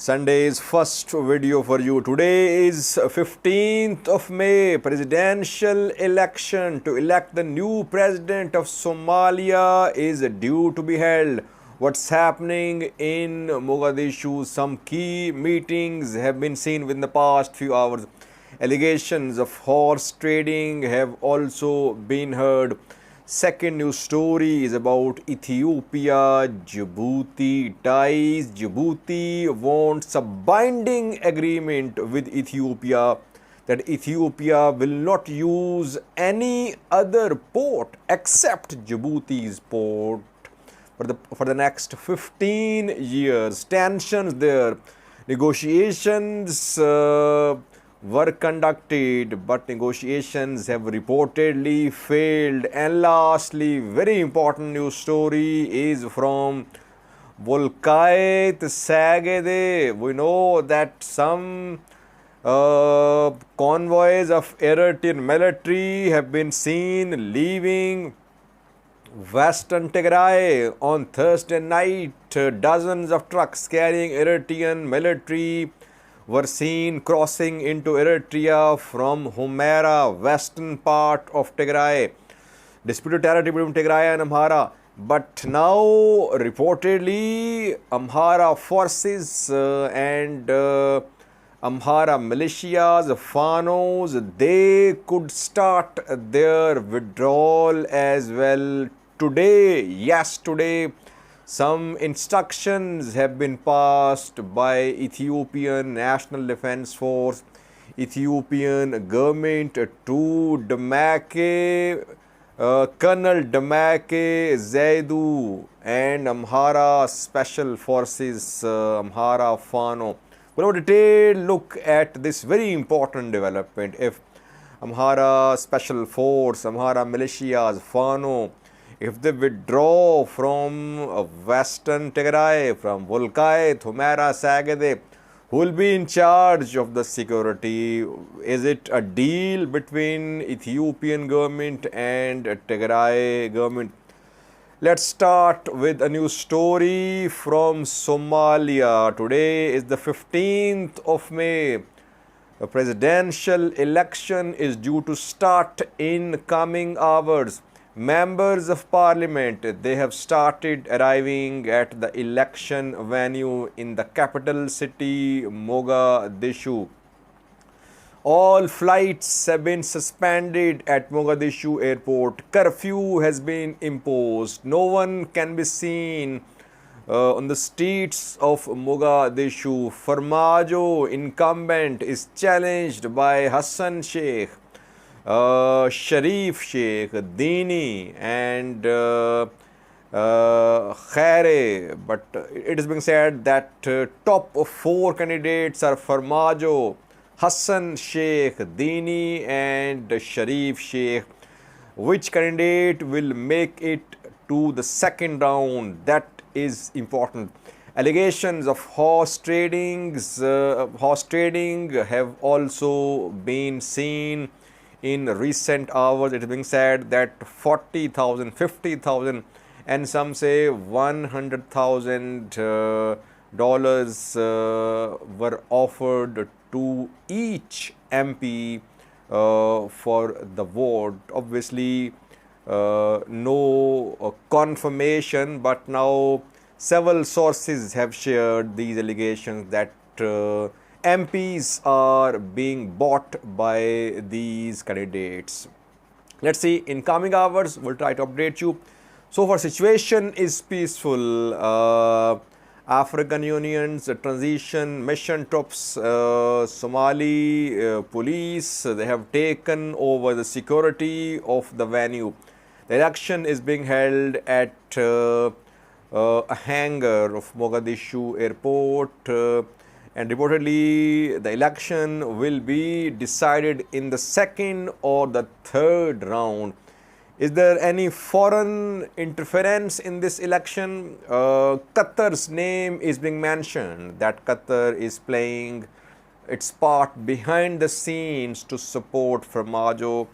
Sunday's first video for you. Today is 15th of May, presidential election to elect the new president of Somalia is due to be held. What's happening in Mogadishu? Some key meetings have been seen within the past few hours. Allegations of horse trading have also been heard. Second news story is about Ethiopia, Djibouti ties. Djibouti wants a binding agreement with Ethiopia that Ethiopia will not use any other port except Djibouti's port for the next 15 years. Tensions there. Negotiations were conducted, but negotiations have reportedly failed. And lastly, very important news story is from Wolkait Tsegede. We know that some convoys of Eritrean military have been seen leaving Western Tigray on Thursday night. Dozens of trucks carrying Eritrean military were seen crossing into Eritrea from Amhara, western part of Tigray, disputed territory between Tigray and Amhara. But now, reportedly, Amhara forces and Amhara militias, Fanos, they could start their withdrawal as well today. Yes, today. Some instructions have been passed by Ethiopian National Defense Force, Ethiopian government to Damake, Colonel Damake Zaidu and Amhara Special Forces, Amhara Fano. We'll have a detailed look at this very important development. If Amhara Special Force, Amhara militias, Fano, if they withdraw from Western Tigray, from Wolkait, Amhara Tsegede, who will be in charge of the security? Is it a deal between Ethiopian government and Tigray government? Let's start with a new story from Somalia. Today is the 15th of May. A presidential election is due to start in coming hours. Members of parliament, they have started arriving at the election venue in the capital city, Mogadishu. All flights have been suspended at Mogadishu airport. Curfew has been imposed. No one can be seen on the streets of Mogadishu. Farmajo, incumbent, is challenged by Hassan Sheikh, Sharif Sheikh, Dini and Khaire, but it is being said that top 4 candidates are Farmajo, Hassan Sheikh, Dini and Sharif Sheikh. Which candidate will make it to the second round? That is important. Allegations of horse trading have also been seen in recent hours. It is being said that 40,000, 50,000 and some say $100,000 were offered to each MP for the vote. Obviously, no confirmation, but now several sources have shared these allegations that MPs are being bought by these candidates. Let's see, in coming hours, we'll try to update you. So far, situation is peaceful. African Union's transition mission troops, Somali police, they have taken over the security of the venue. The election is being held at a hangar of Mogadishu airport. And reportedly, the election will be decided in the second or the third round. Is there any foreign interference in this election? Qatar's name is being mentioned, that Qatar is playing its part behind the scenes to support Farmajo.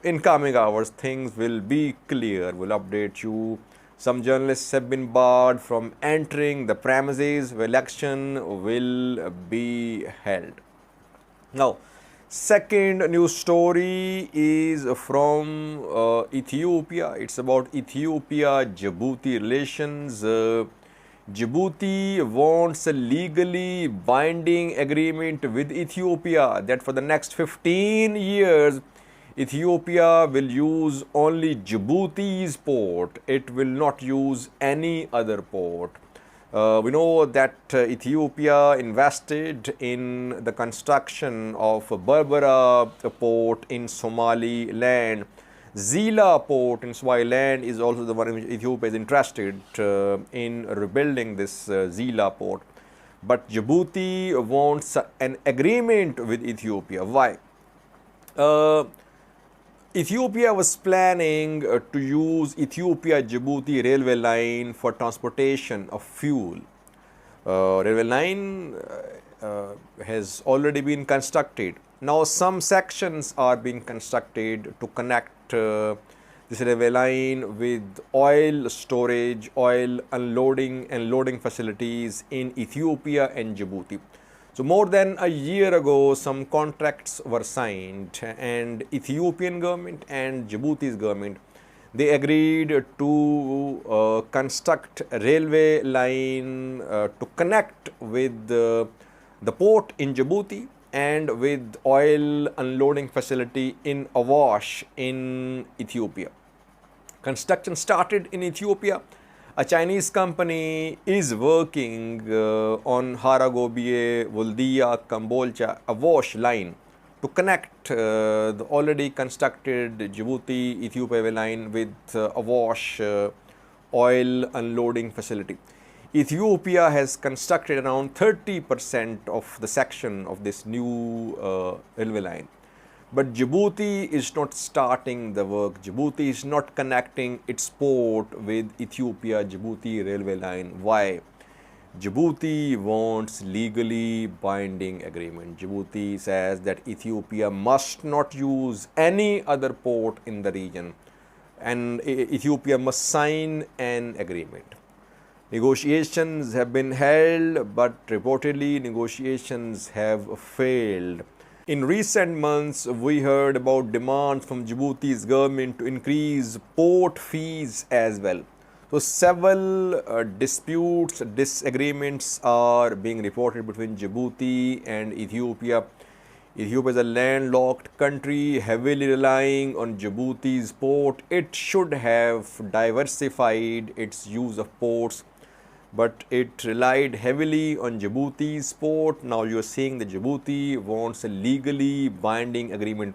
In coming hours, things will be clear. We'll update you. Some journalists have been barred from entering the premises where election will be held. Now, second news story is from Ethiopia. It's about Ethiopia-Djibouti relations. Djibouti wants a legally binding agreement with Ethiopia that for the next 15 years, Ethiopia will use only Djibouti's port. It will not use any other port. We know that Ethiopia invested in the construction of Berbera port in Somaliland. Zila port in Somaliland is also the one in which Ethiopia is interested in rebuilding this Zila port. But Djibouti wants an agreement with Ethiopia. Why? Ethiopia was planning to use Ethiopia-Djibouti railway line for transportation of fuel. Railway line has already been constructed. Now some sections are being constructed to connect this railway line with oil storage, oil unloading and loading facilities in Ethiopia and Djibouti. So more than a year ago, some contracts were signed, and Ethiopian government and Djibouti's government, they agreed to construct a railway line to connect with the port in Djibouti and with oil unloading facility in Awash in Ethiopia. Construction started in Ethiopia. A Chinese company is working on Gobiye-Awash line to connect the already constructed Djibouti-Ethiopia line with Awash oil unloading facility. Ethiopia has constructed around 30% of the section of this new railway line. But Djibouti is not starting the work. Djibouti is not connecting its port with Ethiopia-Djibouti railway line. Why? Djibouti wants legally binding agreement. Djibouti says that Ethiopia must not use any other port in the region, and Ethiopia must sign an agreement. Negotiations have been held, but reportedly negotiations have failed. In recent months, we heard about demands from Djibouti's government to increase port fees as well. So several disputes, disagreements are being reported between Djibouti and Ethiopia. Ethiopia is a landlocked country heavily relying on Djibouti's port. It should have diversified its use of ports, but it relied heavily on Djibouti's port. Now you are seeing that Djibouti wants a legally binding agreement.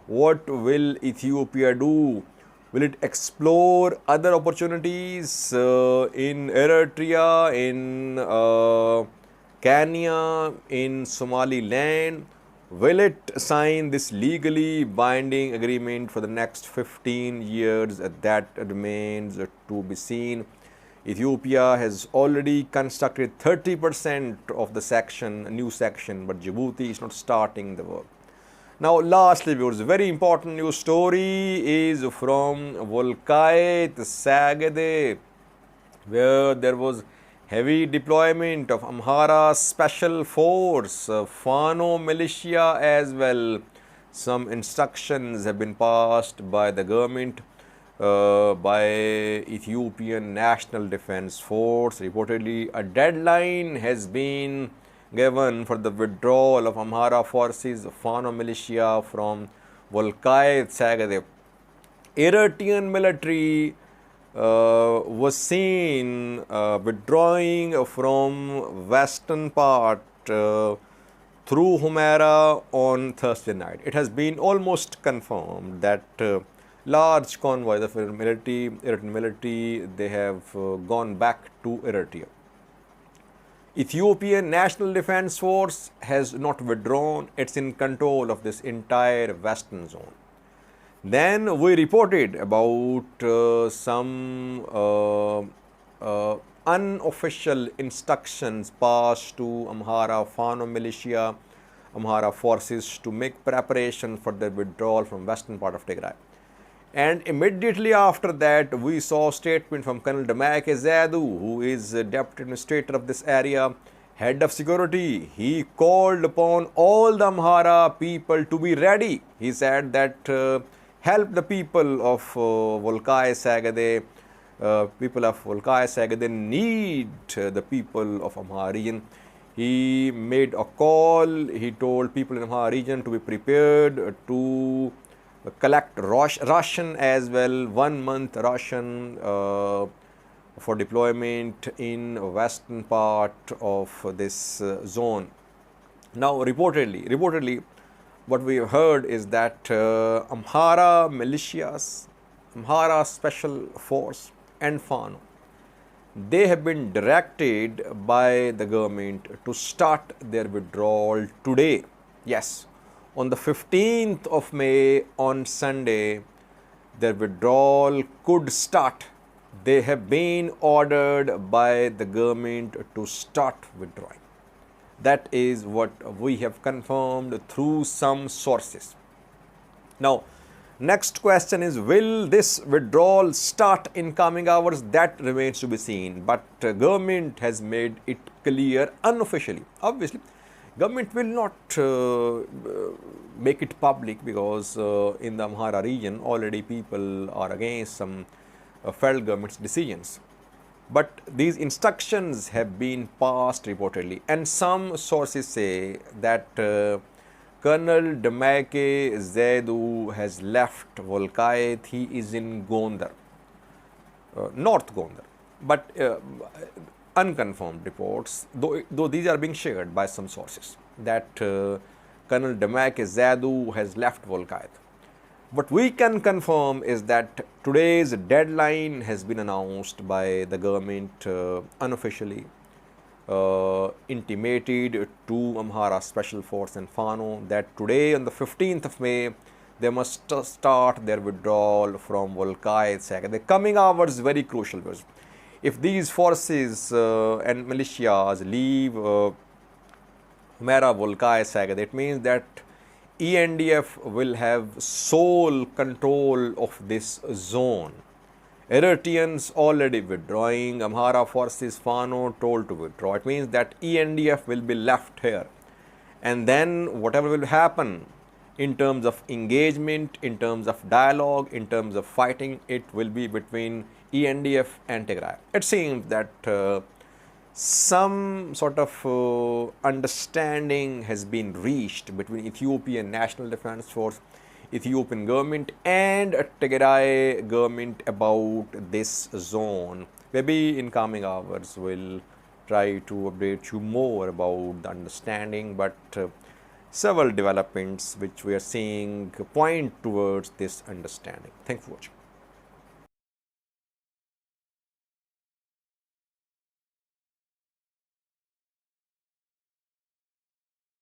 What will Ethiopia do? Will it explore other opportunities in Eritrea, in Kenya, in Somaliland? Will it sign this legally binding agreement for the next 15 years? That remains to be seen. Ethiopia has already constructed 30% of the section, a new section, but Djibouti is not starting the work. Now, lastly, viewers, a very important news story is from Wolkait Tsegede, where there was heavy deployment of Amhara Special Force Fano militia as well. Some instructions have been passed by the government, by Ethiopian National Defense Force. Reportedly, a deadline has been given for the withdrawal of Amhara forces, Fano militia from Wolkait Tsegede. Eritrean military was seen withdrawing from western part through Humera on Thursday night. It has been almost confirmed that large convoys of Eritrean military, they have gone back to Eritrea. Ethiopian National Defense Force has not withdrawn. It's in control of this entire western zone. Then we reported about some unofficial instructions passed to Amhara Fano militia, Amhara forces to make preparation for their withdrawal from western part of Tigray. And immediately after that, we saw a statement from Colonel Gobiye-Awash, who is Deputy Administrator of this area, Head of Security. He called upon all the Amhara people to be ready. He said that help the people of Wolkait Tsegede. People of Wolkait Tsegede need the people of Amhara region. He made a call. He told people in Amhara region to be prepared to collect ration as well, 1 month ration for deployment in western part of this zone. Now reportedly what we have heard is that Amhara militias, Amhara Special Force and Fano, they have been directed by the government to start their withdrawal today. Yes, on the 15th of May, on Sunday, their withdrawal could start. They have been ordered by the government to start withdrawing. That is what we have confirmed through some sources. Now, next question is, will this withdrawal start in coming hours? That remains to be seen. But government has made it clear unofficially. Obviously, government will not make it public because in the Amhara region already people are against some federal government's decisions. But these instructions have been passed reportedly, and some sources say that Colonel Gobiye-Awash Tsegede has left Wolkait. He is in Gondar, North Gondar, but unconfirmed reports, though these are being shared by some sources, that Colonel Gobiye-Awash Tsegede has left Wolkait. What we can confirm is that today's deadline has been announced by the government unofficially, intimated to Amhara Special Force and Fano that today on the 15th of May, they must start their withdrawal from Wolkait Tsegede. The coming hours very crucial. If these forces and militias leave Amhara Wolkait Tsegede, it means that ENDF will have sole control of this zone. Eritreans already withdrawing, Amhara forces Fano told to withdraw. It means that ENDF will be left here. And then whatever will happen in terms of engagement, in terms of dialogue, in terms of fighting, it will be between ENDF and Tigray. It seems that some sort of understanding has been reached between Ethiopian National Defense Force, Ethiopian government and Tigray government about this zone. Maybe in coming hours we'll try to update you more about the understanding, but several developments which we are seeing point towards this understanding. Thanks for watching.